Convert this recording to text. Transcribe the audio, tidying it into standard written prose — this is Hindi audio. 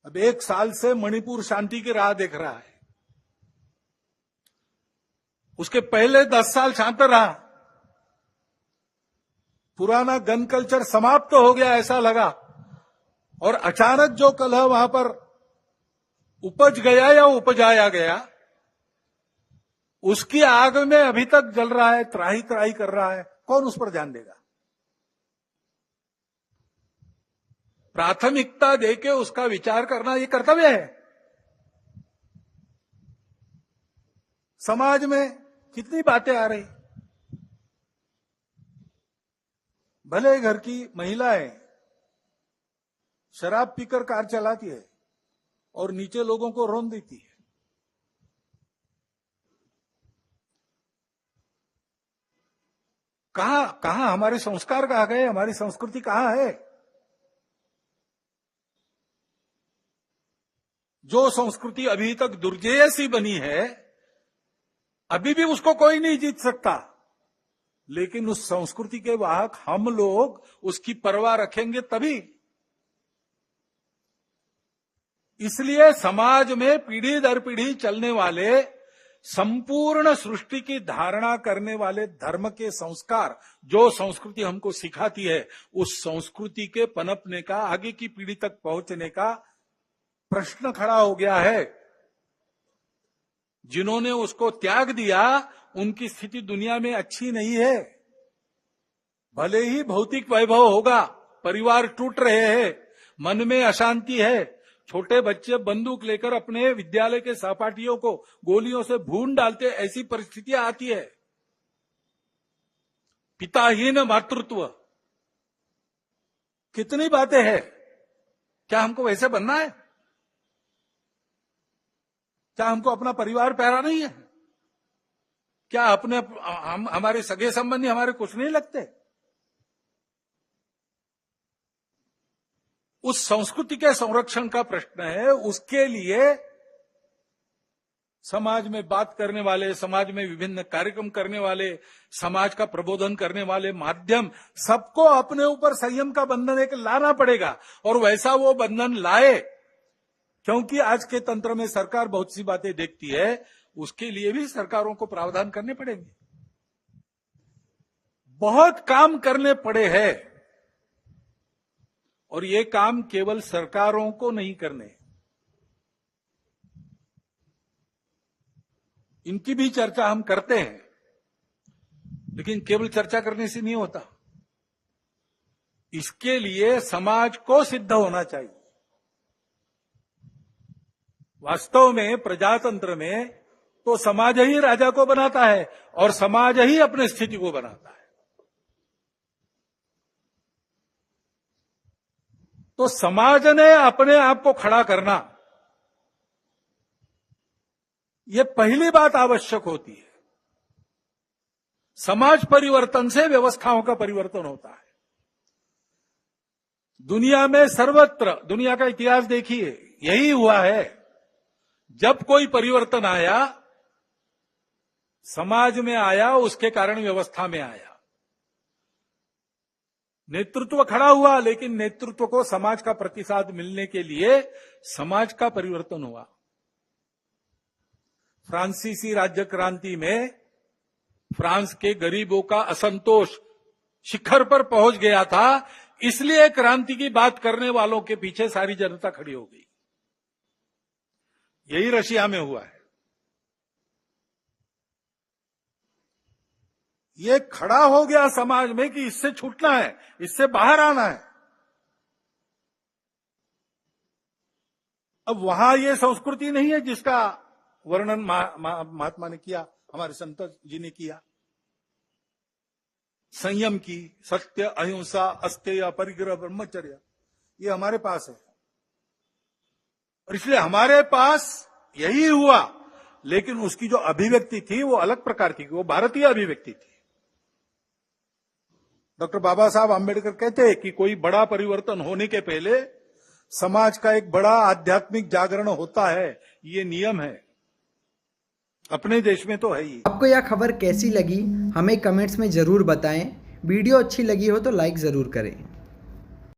अब 1 साल से मणिपुर शांति की राह देख रहा है। उसके पहले 10 साल शांत रहा। पुराना गन कल्चर समाप्त तो हो गया ऐसा लगा, और अचानक जो कलह वहां पर उपज गया या उपजाया गया, उसकी आग में अभी तक जल रहा है, त्राही त्राही कर रहा है। कौन उस पर ध्यान देगा? प्राथमिकता देके उसका विचार करना ये कर्तव्य है। समाज में कितनी बातें आ रही, भले घर की महिलाएं शराब पीकर कार चलाती है और नीचे लोगों को रौंद देती है। कहां हमारे संस्कार कहां गए? हमारी संस्कृति कहां है? जो संस्कृति अभी तक दुर्जेय सी बनी है, अभी भी उसको कोई नहीं जीत सकता, लेकिन उस संस्कृति के वाहक हम लोग उसकी परवाह रखेंगे तभी। इसलिए समाज में पीढ़ी दर पीढ़ी चलने वाले, संपूर्ण सृष्टि की धारणा करने वाले धर्म के संस्कार, जो संस्कृति हमको सिखाती है, उस संस्कृति के पनपने का, आगे की पीढ़ी तक पहुंचने का प्रश्न खड़ा हो गया है। जिन्होंने उसको त्याग दिया, उनकी स्थिति दुनिया में अच्छी नहीं है। भले ही भौतिक वैभव होगा, परिवार टूट रहे हैं, मन में अशांति है, छोटे बच्चे बंदूक लेकर अपने विद्यालय के सहपाठियों को गोलियों से भून डालते, ऐसी परिस्थितियां आती है। पिताहीन मातृत्व, कितनी बातें हैं। क्या हमको वैसे बनना है? क्या हमको अपना परिवार प्यारा नहीं है? क्या हमारे सगे संबंधी हमारे कुछ नहीं लगते? उस संस्कृति के संरक्षण का प्रश्न है। उसके लिए समाज में बात करने वाले, समाज में विभिन्न कार्यक्रम करने वाले, समाज का प्रबोधन करने वाले माध्यम, सबको अपने ऊपर संयम का बंधन एक लाना पड़ेगा, और वैसा वो बंधन लाए। क्योंकि आज के तंत्र में सरकार बहुत सी बातें देखती है, उसके लिए भी सरकारों को प्रावधान करने पड़ेंगे। बहुत काम करने पड़े हैं, और ये काम केवल सरकारों को नहीं करने, इनकी भी चर्चा हम करते हैं, लेकिन केवल चर्चा करने से नहीं होता। इसके लिए समाज को सिद्ध होना चाहिए। वास्तव में प्रजातंत्र में तो समाज ही राजा को बनाता है, और समाज ही अपनी स्थिति को बनाता है। तो समाज ने अपने आप को खड़ा करना, यह पहली बात आवश्यक होती है। समाज परिवर्तन से व्यवस्थाओं का परिवर्तन होता है। दुनिया में सर्वत्र, दुनिया का इतिहास देखिए, यही हुआ है। जब कोई परिवर्तन आया, समाज में आया, उसके कारण व्यवस्था में आया। नेतृत्व खड़ा हुआ, लेकिन नेतृत्व को समाज का प्रतिसाद मिलने के लिए समाज का परिवर्तन हुआ। फ्रांसीसी राज्य क्रांति में फ्रांस के गरीबों का असंतोष शिखर पर पहुंच गया था, इसलिए क्रांति की बात करने वालों के पीछे सारी जनता खड़ी हो गई। यही रशिया में हुआ है। ये खड़ा हो गया समाज में कि इससे छूटना है, इससे बाहर आना है। अब वहां ये संस्कृति नहीं है जिसका वर्णन महात्मा ने किया, हमारे संत जी ने किया। संयम की, सत्य, अहिंसा, अस्तेय, परिग्रह, ब्रह्मचर्य, ये हमारे पास है। और इसलिए हमारे पास यही हुआ, लेकिन उसकी जो अभिव्यक्ति थी वो अलग प्रकार की, वो भारतीय अभिव्यक्ति थी। डॉक्टर बाबा साहब आंबेडकर कहते हैं कि कोई बड़ा परिवर्तन होने के पहले समाज का एक बड़ा आध्यात्मिक जागरण होता है, ये नियम है। अपने देश में तो है ही। आपको यह खबर कैसी लगी हमें कमेंट्स में जरूर बताएं। वीडियो अच्छी लगी हो तो लाइक जरूर करें।